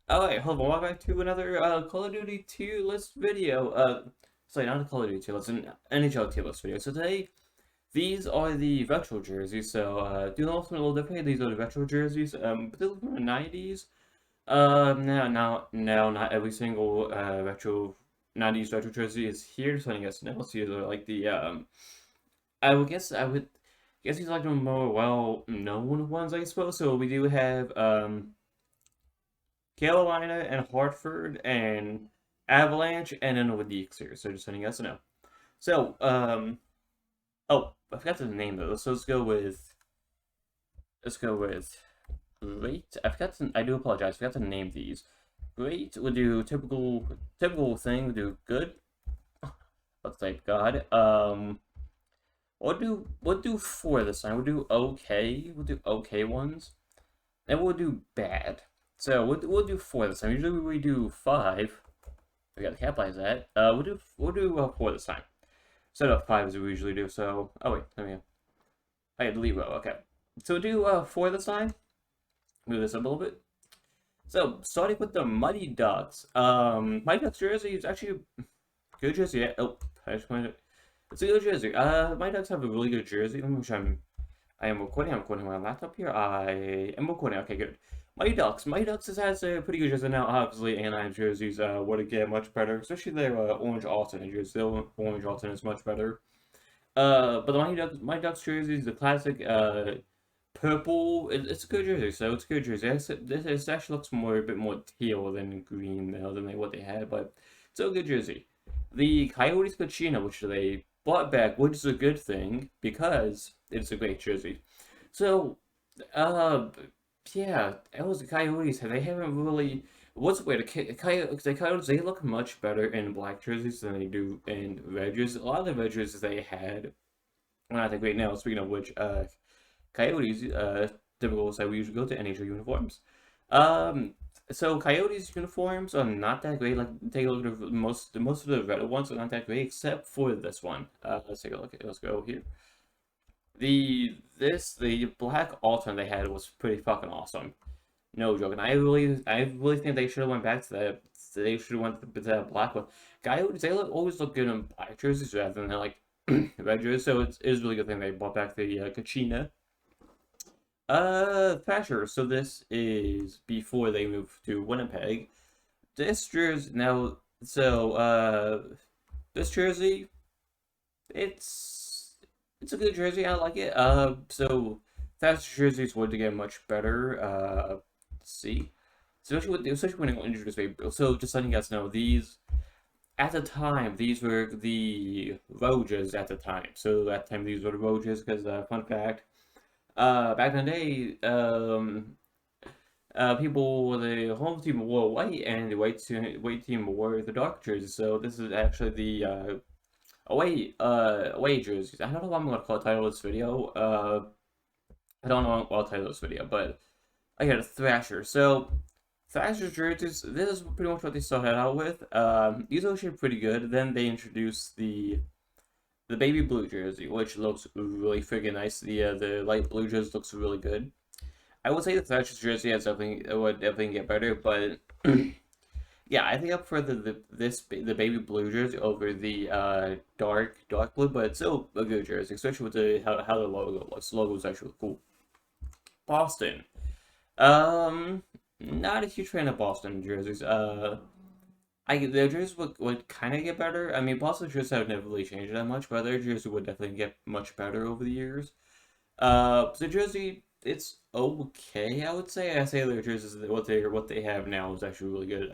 Alright, hello, welcome back to another Call of Duty tier list video. Sorry, not a Call of Duty tier list, an NHL tier list video. So today, these are the retro jerseys. So, do know something a little different? These are the retro jerseys. But they're from the 90s. Now, not every single retro 90s retro jersey is here. So I guess now, so these are like the I would guess these are like the more well-known ones, I suppose. So we do have Carolina and Hartford and Avalanche and then with the Elixir. So just letting you guys know. So, oh, I forgot to name those. So let's go with great. I do apologize. I forgot to name these. Great. We'll do typical thing. We'll do good. Let's type God. We'll do four this time. We'll do okay. We'll do okay ones. And we'll do bad. So we'll do four this time. Usually we do five. We got to capitalize that. We'll do four this time. Instead of five as we usually do. So wait, let me. I had delete row. Okay. So we'll do four this time. Move this up a little bit. So starting with the Mighty Ducks. Mighty Ducks jersey is actually a good jersey. Yeah. Oh, I just wanted it. It's a good jersey. Mighty Ducks have a really good jersey. Let me make sure I am recording. I'm recording on my laptop here. I am recording. Okay, good. Mighty Ducks. Mighty Ducks has a pretty good jersey now. Obviously, Anaheim jerseys would get much better, especially their orange alternate jersey. Their orange alternate is much better. But the Mighty Ducks jersey is the classic purple. It's a good jersey, so it's a good jersey. This actually looks a bit more teal than green than what they had, but it's a good jersey. The Coyotes Kachina, which they bought back, which is a good thing because it's a great jersey. So, uh, yeah, it was the Coyotes. They haven't really. What's weird? The Coyotes, they look much better in black jerseys than they do in red jerseys. A lot of the red jerseys they had are not that great now. Speaking of which, Coyotes, typical say we usually go to NHL uniforms. Um, so Coyotes uniforms are not that great. Like take a look at most of the red ones are not that great except for this one. Let's take a look. Let's go here. The black alternate they had was pretty fucking awesome. No joke, and I really think they should have went back to that. They should have went to that black one. Coyotes, always look good in black jerseys rather than like red jerseys. So it's really good thing they brought back the Kachina. Thrasher. So this is before they moved to Winnipeg. This jersey now. So this jersey, it's it's a good jersey. I like it. So Thrasher jerseys would get much better. Let's see. Especially when they introduced baby. So just letting you guys know, these at the time these were the Rojas at the time. So at the time these were the Rojas because fun fact. Back in the day, the home team wore white and the white team wore the dark jerseys. So this is actually the away jerseys. I don't know what I'm gonna title this video. I don't know what I'll title this video, but I got a Thrasher. So Thrasher jerseys. This is pretty much what they started out with. These are actually pretty good. Then they introduced the baby blue jersey, which looks really freaking nice. The light blue jersey looks really good. I would say the Thatcher's jersey would definitely get better, but yeah, I think up for the baby blue jersey over the dark blue, but it's still a good jersey, especially with how the logo looks. The logo is actually cool. Boston. Um, Not a huge fan of Boston jerseys. Their jerseys would kind of get better. I mean, Boston jerseys have never really changed that much, but their jersey would definitely get much better over the years. The jersey, it's okay, I would say. I say their jerseys, what they have now is actually really good.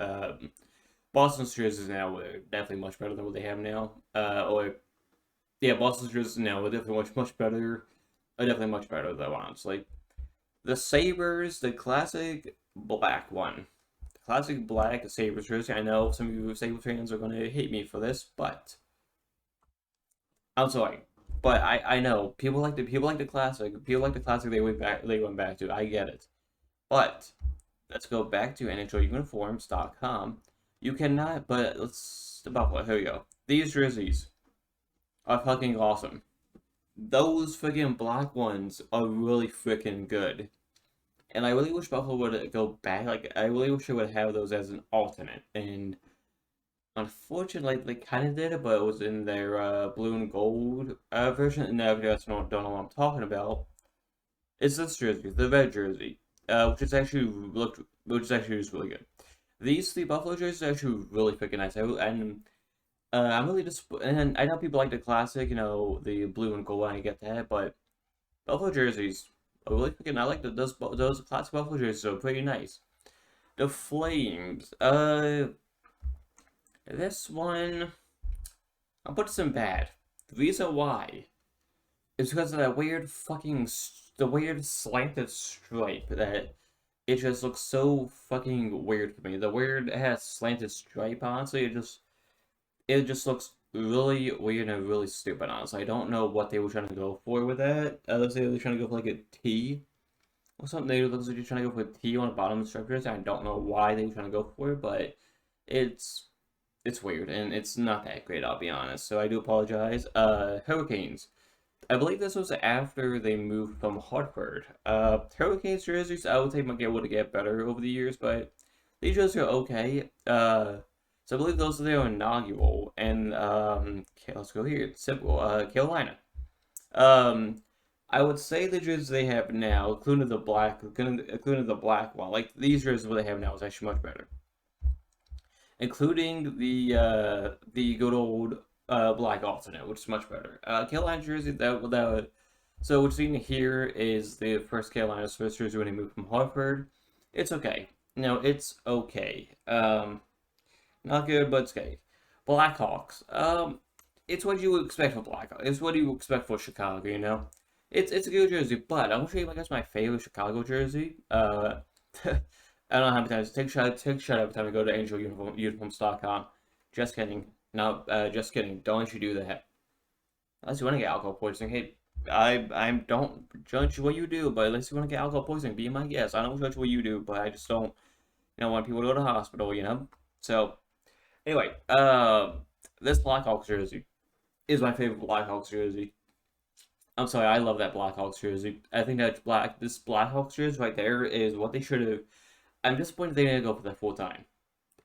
Boston's jerseys now are definitely much better than what they have now. Or yeah, Boston's jerseys now are definitely much better. Are definitely much better though, honestly. The Sabres, the classic black one. Classic black Sabres jersey. I know some of you Sabres fans are going to hate me for this, but I'm sorry. But I know people like the classic. People like the classic they went back to. I get it. But let's go back to NHLuniforms.com. You cannot but let's about what here we go. These jerseys are fucking awesome. Those freaking black ones are really freaking good. And I really wish Buffalo would go back. Like, I really wish they would have those as an alternate. And unfortunately, they kind of did it, but it was in their blue and gold version. And now, if you guys don't know what I'm talking about, it's this jersey, the red jersey, which is actually just really good. These three Buffalo jerseys are actually really freaking nice. And I'm really disappointed. And I know people like the classic, the blue and gold. I get that, but Buffalo jerseys are really freaking. I like those classic Buffalo jerseys are pretty nice. The Flames. This one I'll put some bad. The reason why is because of that the weird slanted stripe that it just looks so fucking weird for me. The weird it has slanted stripe, honestly, it just looks really weird and really stupid, honestly. I don't know what they were trying to go for with that. Let's say they were trying to go for like a T or something. They look like they're trying to go for a T on the bottom of the structures. I don't know why they were trying to go for it, but it's it's weird and it's not that great, I'll be honest. So I do apologize. Hurricanes. I believe this was after they moved from Hartford. Hurricanes jerseys, I would say might get able to get better over the years, but these jerseys are okay. So I believe those are their inaugural, and okay, let's go here. It's simple. Carolina. Um, I would say the jerseys they have now, including the black one, like these jerseys what they have now is actually much better, including the good old black alternate, which is much better. Carolina jersey so what's seen here is the first Carolina's first jersey when they moved from Hartford. It's okay. No, it's okay. Not good, but it's okay. Blackhawks. It's what you would expect for Blackhawks. It's what you would expect for Chicago. It's a good jersey, but I'm gonna show you like my favorite Chicago jersey. I don't know how many times. Take a shot every time I go to angeluniforms.com. Just kidding. No, just kidding. Don't you do that. Unless you want to get alcohol poisoning. Hey, I don't judge what you do, but unless you want to get alcohol poisoning, be my guest. I don't judge what you do, but I just don't, want people to go to the hospital. So, anyway, this Blackhawks jersey is my favorite Blackhawks jersey. I'm sorry, I love that Blackhawks jersey. I think this Blackhawks jersey right there is what they should have. I'm disappointed they didn't go for that full time.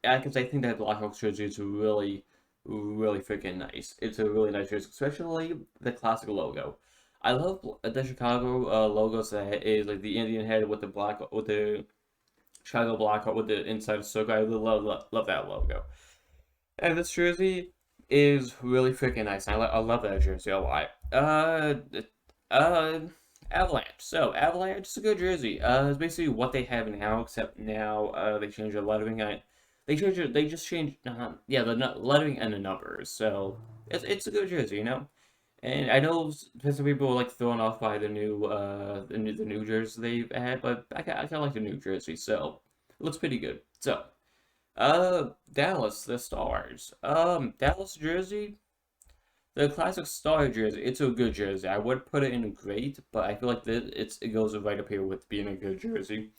Because I think that Blackhawks jersey is really, really freaking nice. It's a really nice jersey, especially the classic logo. I love the Chicago logos that is like the Indian head with the Chicago Blackhawk with the inside circle. I really love that logo. And this jersey is really freaking nice. I love that jersey a lot. Uh, Avalanche. So Avalanche is a good jersey. It's basically what they have now, except now they changed the lettering. They just changed. The lettering and the numbers. So it's a good jersey. And I know some people are like thrown off by the new jersey they've had, but I kind of like the new jersey. So it looks pretty good. So Dallas, the Stars. Dallas jersey. The classic star jersey, it's a good jersey. I would put it in great, but I feel like it goes right up here with being a good jersey.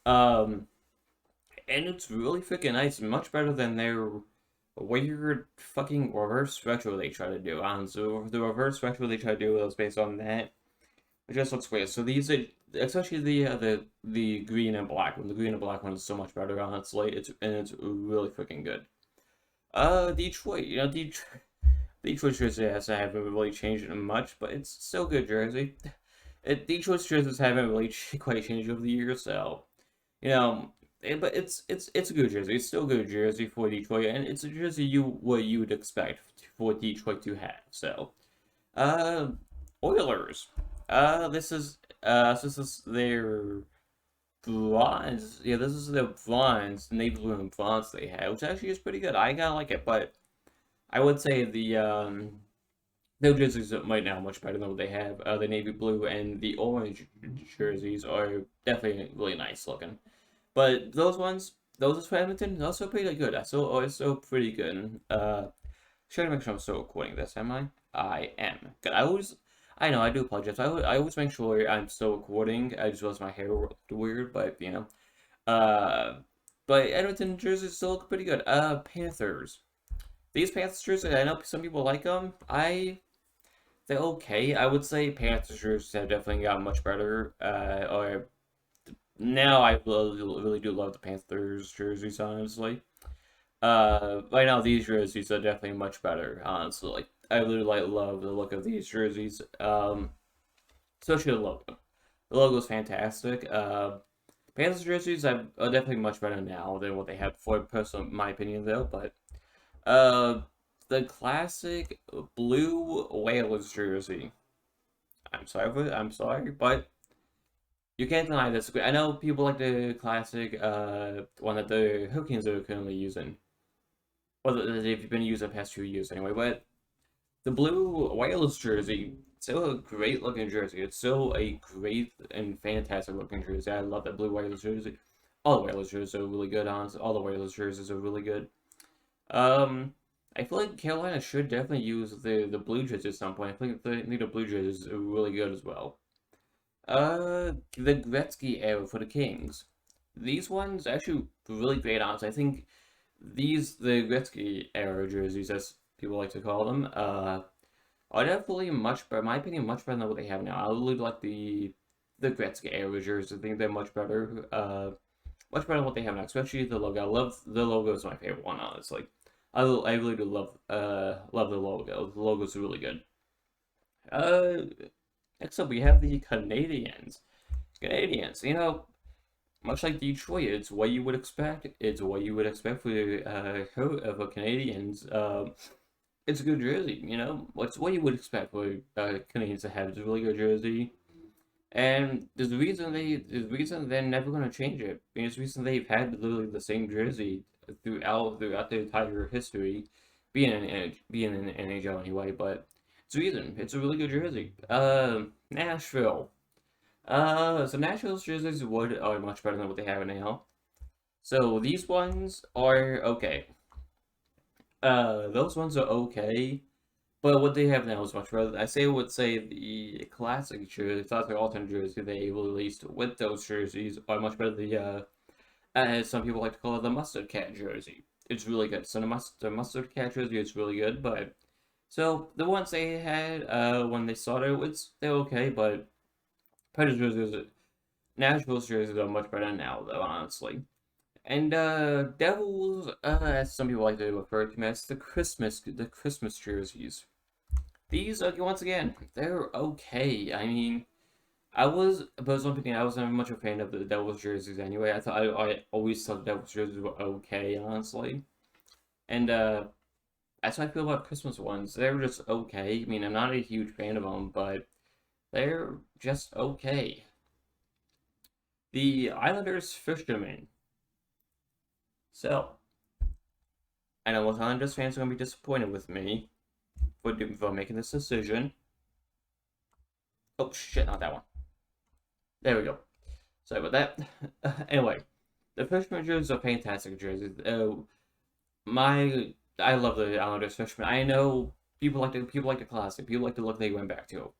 Um, and it's really freaking nice, much better than their weird fucking reverse retro they try to do. So the reverse retro they try to do was based on that. It just looks weird. So these are, especially the green and black one. The green and black one is so much better, honestly. It's really freaking good. Detroit. Detroit jersey haven't really changed much, but it's still good jersey. Detroit's jerseys haven't really quite changed over the years, so but it's a good jersey. It's still a good jersey for Detroit, and it's a jersey what you would expect for Detroit to have. So, uh, Oilers. This is their bronze. Yeah, this is their bronze, navy blue and bronze they have, which actually is pretty good. I kind of like it, but I would say the jerseys right now much better than what they have. The navy blue and the orange jerseys are definitely really nice looking. But those for Edmonton, also pretty good. Also pretty good. Sure to make sure I'm still recording this, am I? I am. Good. I know, I do apologize. I always make sure I'm still recording. I just realized my hair looked weird, but Uh, but Edmonton jerseys still look pretty good. Panthers. These Panthers jerseys, I know some people like them. They're okay. I would say Panthers jerseys have definitely gotten much better. Or Now I really do love the Panthers jerseys, honestly. Right now these jerseys are definitely much better, honestly. Like, I really love the look of these jerseys. Especially the logo. The logo is fantastic. Panthers jerseys are definitely much better now than what they had before, personally, in my opinion, though. But uh, the classic blue Whalers jersey. I'm sorry, but you can't deny this. I know people like the classic one that the Hurricanes are currently using, or that they've been using the past 2 years anyway. But the blue Whalers jersey, still a great looking jersey. It's still a great and fantastic looking jersey. I love that blue Whalers jersey. All the Whalers jerseys are really good, honestly. All the Whalers jerseys are really good. Um, I feel like Carolina should definitely use the blue jersey at some point. I think the blue jerseys are really good as well. The Gretzky era for the Kings. These ones actually really great honestly. I think the Gretzky era jerseys, as people like to call them, are definitely much better. In my opinion, much better than what they have now. I really like the Gretzky era jerseys. I think they're much better. Much better than what they have now, especially the logo. I love the logo. Is my favorite one, honestly. I really do love the logo. The logo's really good. Uh, Next up we have the Canadians. Canadians, much like Detroit, it's what you would expect. It's what you would expect for for Canadians. It's a good jersey, What's what you would expect for Canadians to have. It's a really good jersey, and there's a reason they're never gonna change it. There's a reason they've had literally the same jersey throughout their entire history, being in NHL anyway. But it's a reason. It's a really good jersey. Nashville. So Nashville's jerseys are much better than what they have now. So these ones are okay. Those ones are okay, but what they have now is much better. Would say the classic alternate jersey they released with those jerseys are much better. As some people like to call it, the mustard cat jersey. It's really good. So the mustard cat jersey is really good, but so the ones they had when they started, they're okay, but Predators jerseys, Nashville's jerseys are much better now, though, honestly. And Devils, as some people like to refer to them as the Christmas jerseys. These, once again, they're okay. I mean, personally speaking, I was never much a fan of the Devils jerseys anyway. I always thought the Devils jerseys were okay, honestly. And that's how I feel about Christmas ones. They're just okay. I mean, I'm not a huge fan of them, but they're just okay. The Islanders fishermen. So, I know most Islanders fans are going to be disappointed with me for making this decision. Oh, shit, not that one. There we go. Sorry about that. Anyway, the fisherman jerseys are fantastic jerseys. I love the Islanders fishermen. I know people like the classic. People like the look they went back to.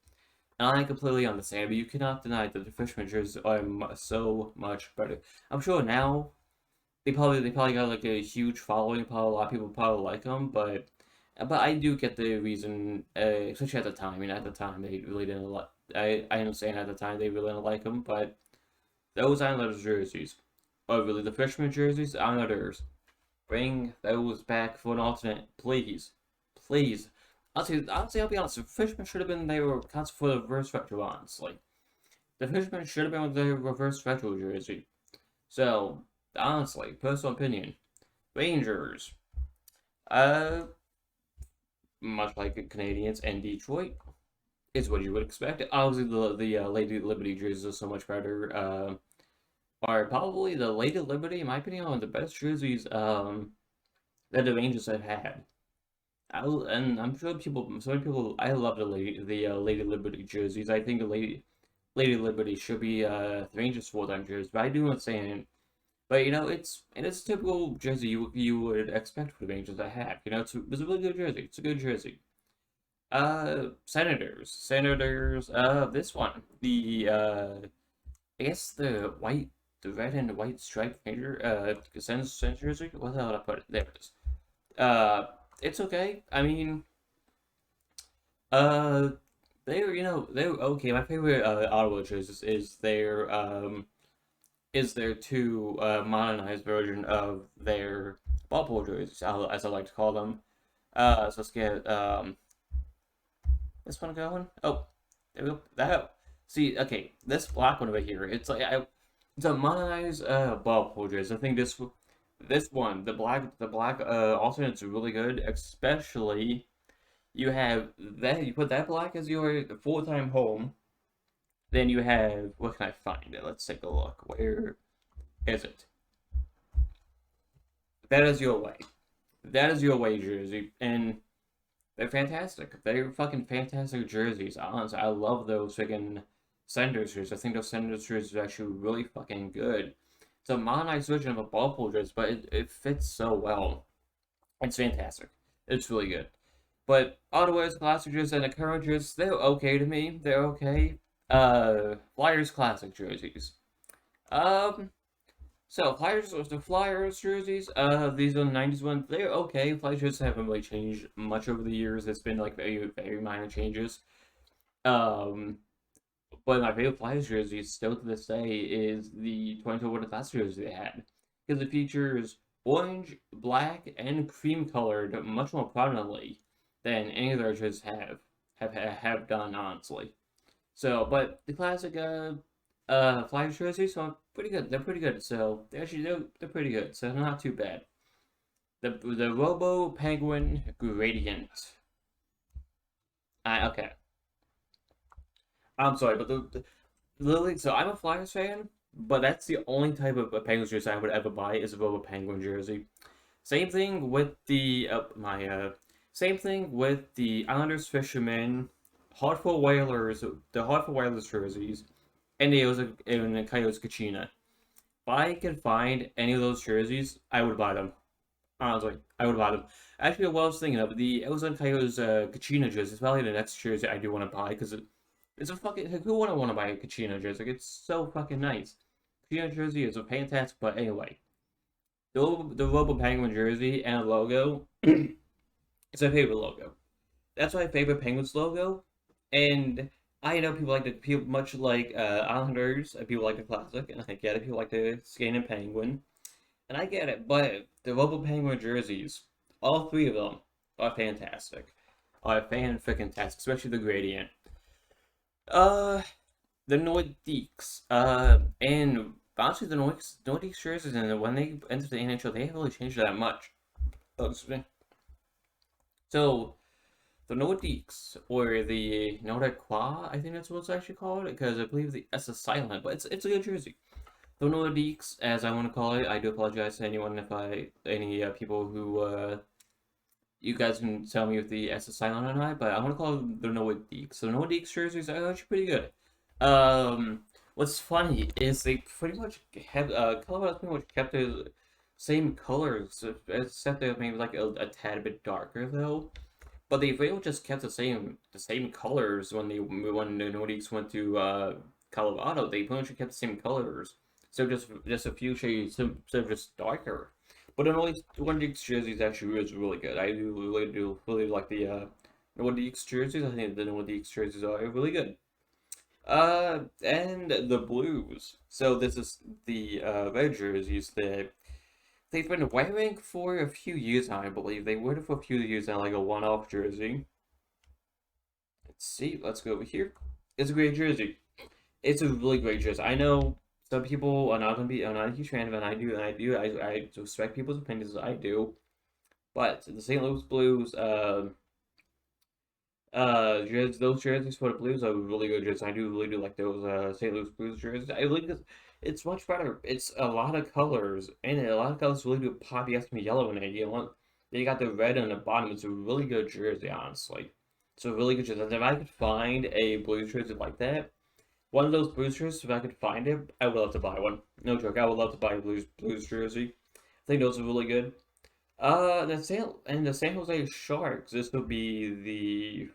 And I completely understand, but you cannot deny that the fisherman jerseys are so much better. I'm sure now they probably got like a huge following. Probably a lot of people probably like them, but I do get the reason, especially at the time. I mean, at the time they really didn't like. I understand at the time they really didn't like them, but those Islanders jerseys are really the fisherman jerseys. Islanders, bring those back for an alternate, please, please. Honestly, I'll be honest. The fishermen should have been they were concept for the reverse retro. Honestly, the fishermen should have been with the reverse retro jersey. So honestly, personal opinion, Rangers. Uh, Much like the Canadians and Detroit, is what you would expect. Obviously, the Lady Liberty jerseys are so much better. Are probably the Lady Liberty, in my opinion, one of the best jerseys that the Rangers have had. And I'm sure so many people. I love the Lady Liberty jerseys. I think the Lady Liberty should be the Rangers full-time jersey. But I do understand. But it's a typical jersey you would expect for the Rangers to have. It's a really good jersey. It's a good jersey. Senators. This one, I guess the red and white striped major, Senators jersey. What the hell did I put it? There it is. It's okay. I mean, uh, they're okay. My favorite Ottawa jerseys is is their two modernized version of their bubble jerseys, as I like to call them. So let's get this one going. Oh, there we go. That. See, okay, this black one over here. It's a modernized bubble jersey. I think this one, the black alternate is really good, especially you have that you put that black as your full-time home. Then you have, what can I find it? Let's take a look. Where is it? That is your way. That is your away jersey, and they're fantastic. They're fucking fantastic jerseys. Honestly, I love those freaking Senators jerseys. I think those Senators jerseys are actually really fucking good. It's a modernized version of a bubble jersey, but it fits so well. It's fantastic. It's really good. But Ottawa's classic jerseys and the current jerseys, they're okay to me. They're okay. Flyers classic jerseys. Um, so the Flyers jerseys, these are the 90s ones. They're okay. Flyers jerseys haven't really changed much over the years. It's been like very, very minor changes. Um, but my favorite Flyers jersey still to this day is the 2012 Winter Classic jersey they had. Because it features orange, black, and cream colored much more prominently than any of their jerseys have done, honestly. So, but the classic Flyers jerseys are pretty good. They're pretty good. So they're pretty good. So not too bad. The Robo Penguin Gradient. Okay. I'm sorry, but literally, so I'm a Flyers fan, but that's the only type of Penguins jersey I would ever buy is a Robo Penguin jersey. Same thing with same thing with the Islanders, Fishermen, Hartford Whalers, the Hartford Whalers jerseys, and the Coyotes Kachina. If I could find any of those jerseys, I would buy them. Honestly, I would buy them. Actually, what I was thinking of, the Arizona Coyotes Kachina jersey is probably the next jersey I do want to buy because it's a fucking, like, who wouldn't want to buy a Kachina jersey? Like, it's so fucking nice. Kachina jersey is a fantastic, but anyway, the Robo Penguin jersey and logo, it's my favorite logo. That's my favorite Penguins logo, and I know people much like Islanders, people like the classic, and I get it. People like the skating penguin, and I get it. But the Robo Penguin jerseys, all three of them, are fantastic. Are fan-freaking-tastic, especially the gradient. Uh, the Nordiques, and honestly, the Nordiques jerseys, and when they entered the NHL, they haven't really changed that much. Oh, excuse me. So, the Nordiques, or the Nordiqua, I think that's what it's actually called, because I believe the S is silent, but it's a good jersey. The Nordiques, as I want to call it, I do apologize to anyone any people who, you guys can tell me if the S is silent or not, but I want to call them the Nordiques. So the Nordiques jerseys are actually pretty good. What's funny is they pretty much have, Colorado pretty much kept the same colors, except they're maybe like a tad bit darker though. But they really just kept the same colors when the Nordiques went to Colorado. They pretty much kept the same colors, so just a few shades, so just darker. But the Nordiques jersey is actually really good. I do really like the Nordiques jerseys. I think the Nordiques jerseys are really good. And the Blues. So this is the red jerseys that they've been wearing for a few years now, I believe. They wore it for a few years now, like a one-off jersey. Let's see. Let's go over here. It's a great jersey. It's a really great jersey. I know some people are not a huge fan of it, and I respect people's opinions, I do. But the St. Louis Blues, those jerseys for the Blues are really good jerseys. I do really do like those St. Louis Blues jerseys. I really because it's much better. It's a lot of colors, and a lot of colors really do pop. You have to be yellow in it. Then you got the red on the bottom. It's a really good jersey, honestly. It's a really good jersey. And if I could find a Blues jersey like that, one of those Blues jerseys, if I could find it, I would love to buy one. No joke, I would love to buy a Blues jersey. I think those are really good. The San Jose Sharks. This would be the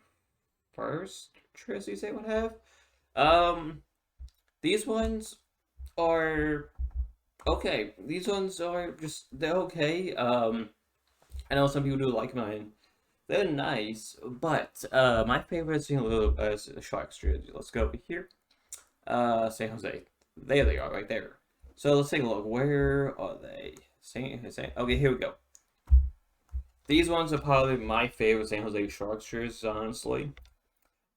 first jerseys they would have. Um, these ones are okay. These ones are they're okay. I know some people do like mine. They're nice, but my favorite is the Sharks jersey. Let's go over here. San Jose. There they are, right there. So let's take a look. Where are they? Okay, here we go. These ones are probably my favorite San Jose Sharks jerseys, honestly.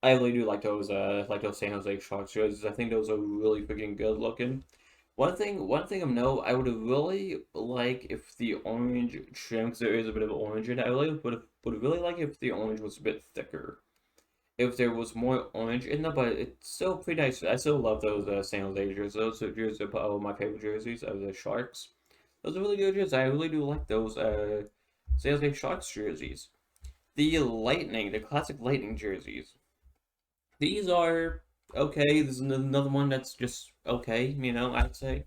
I really do like those San Jose Sharks jerseys. I think those are really freaking good looking. One thing of note, I would have really like if the orange trim, because there is a bit of orange in it. I really would really like if the orange was a bit thicker. If there was more orange in there, but it's still pretty nice. I still love those San Jose jerseys. Those jerseys are probably my favorite jerseys of the Sharks. Those are really good jerseys. I really do like those San Jose Sharks jerseys. The Lightning, the classic Lightning jerseys. These are okay. This is another one that's just okay, I'd say.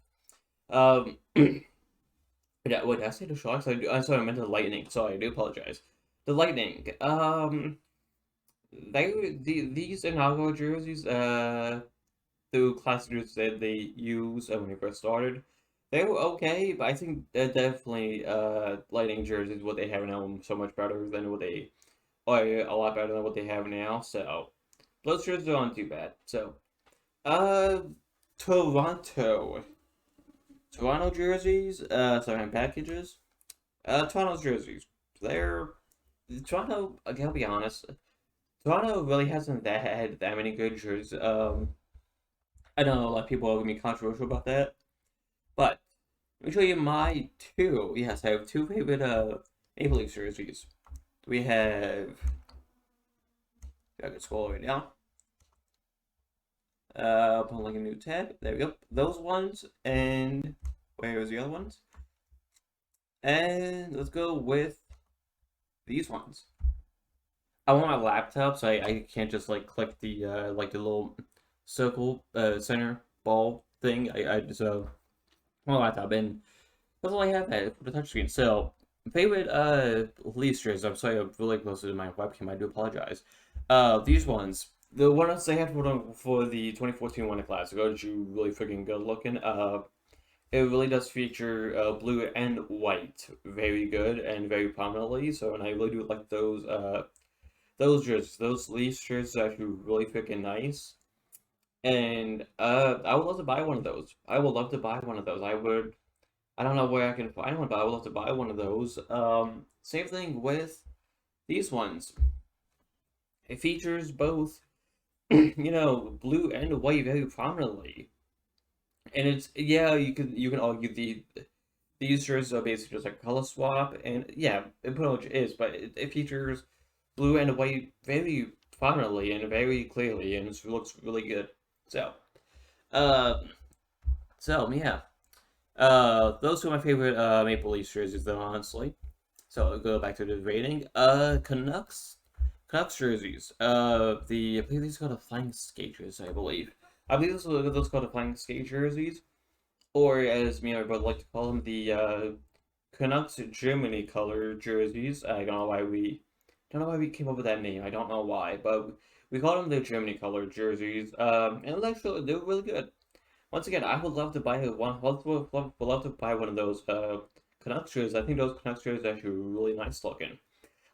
Um, yeah, wait, did I say the Sharks? I'm sorry, I meant the Lightning. Sorry, I do apologize. The Lightning. These inaugural jerseys, the classic jerseys that they used when they first started, they were okay, but I think they're definitely Lightning jerseys. What they have now so much better than what they, or a lot better than what they have now. So those jerseys aren't too bad. So, uh, Toronto. Toronto jerseys, sorry, packages. Toronto's jerseys. They're Toronto. I gotta be honest. Toronto really hasn't had that many good jerseys. I know a lot of people are gonna be controversial about that, but let me show you my two. Yes, I have two favorite Maple Leafs jerseys. We have. I can scroll right now. Put like a new tab. There we go. Those ones, and where was the other ones? And let's go with these ones. I want my laptop, so I can't just like click the little circle center ball thing. I just my laptop, and that's all I have for the touchscreen. So favorite Leafs jerseys. I'm sorry, I'm really close to my webcam. I do apologize. These ones. The ones they had for the 2014 Winter Classic are really freaking good looking. It really does feature blue and white very good and very prominently. So, and I really do like those jerseys. Those Leafs jerseys are actually really freaking nice. And I would love to buy one of those. I would love to buy one of those. I would. I don't know where I can find one, but I would love to buy one of those. Same thing with these ones. It features both, blue and white very prominently. And it's yeah, you can argue these jerseys are basically just like a color swap, and yeah, it pretty much is, but it features blue and white very prominently and very clearly, and it looks really good. So, uh, yeah, those are my favorite Maple Leafs jerseys, though, honestly. So I'll go back to the rating. Canucks jerseys. I believe these are called the Flying Skaters, I believe. I believe those called the Flying Skate jerseys, or as me and my brother like to call them, the Canucks Germany color jerseys. I don't know why we came up with that name. I don't know why, but we call them the Germany color jerseys. And actually they're really good. Once again, I would love to buy would love to buy one of those Canucks jerseys. I think those Canucks jerseys are actually really nice looking.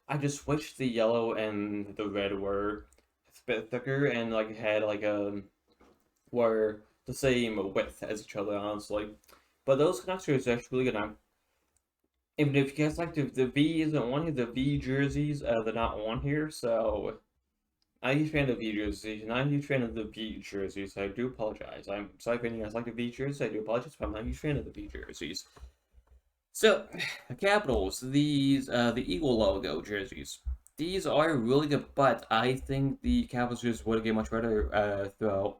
I just wish the yellow and the red were a bit thicker and like had like were the same width as each other, honestly. But those Canucks jerseys are actually really good. Even if you guys like the V isn't on here, the V jerseys they're not on here, so I'm a huge fan of the V jerseys, and I'm a huge fan of the V jerseys. I do apologize. I'm sorry if any of you guys like the V jerseys. I do apologize, but I'm not a huge fan of the V jerseys. So, Capitals, the Eagle logo jerseys. These are really good, but I think the Capitals jerseys would get much better throughout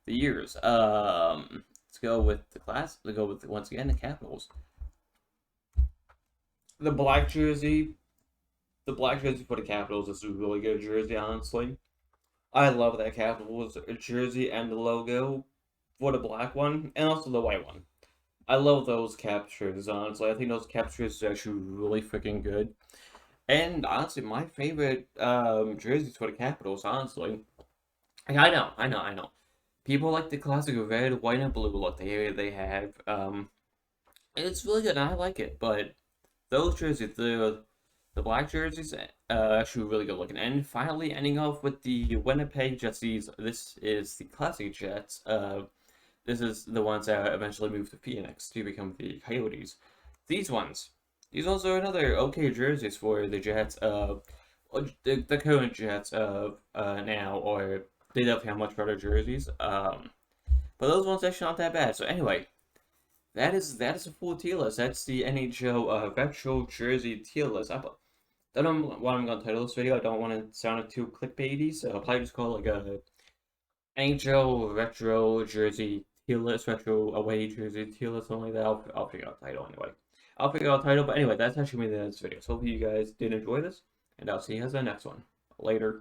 the years. Let's go with the class. Let's go with once again the Capitals. The black jersey, the black jersey for the Capitals is a really good jersey, honestly. I love that Capitals jersey and the logo for the black one, and also the white one. I love those captures, honestly. I think those captures are actually really freaking good. And honestly, my favorite jerseys for the Capitals, honestly. I know. People like the classic red, white, and blue look they have. It's really good, and I like it. But those jerseys, the black jerseys, actually really good looking. And finally, ending off with the Winnipeg jerseys. This is the classic Jets. this is the ones that eventually moved to Phoenix to become the Coyotes. These ones. These ones are another okay jerseys for the Jets. The current Jets now, or they definitely have much better jerseys. But those ones actually not that bad. So anyway, that is a full tier list. That's the NHL retro jersey tier list. I don't know what I'm gonna title this video. I don't want to sound too clickbaity, so I'll probably just call it like a NHL retro jersey tier list, retro away jersey tier list, something like that. I'll figure out the title anyway. I'll figure out the title, but anyway, that's actually me in this video. So hopefully you guys did enjoy this, and I'll see you guys in the next one. Later.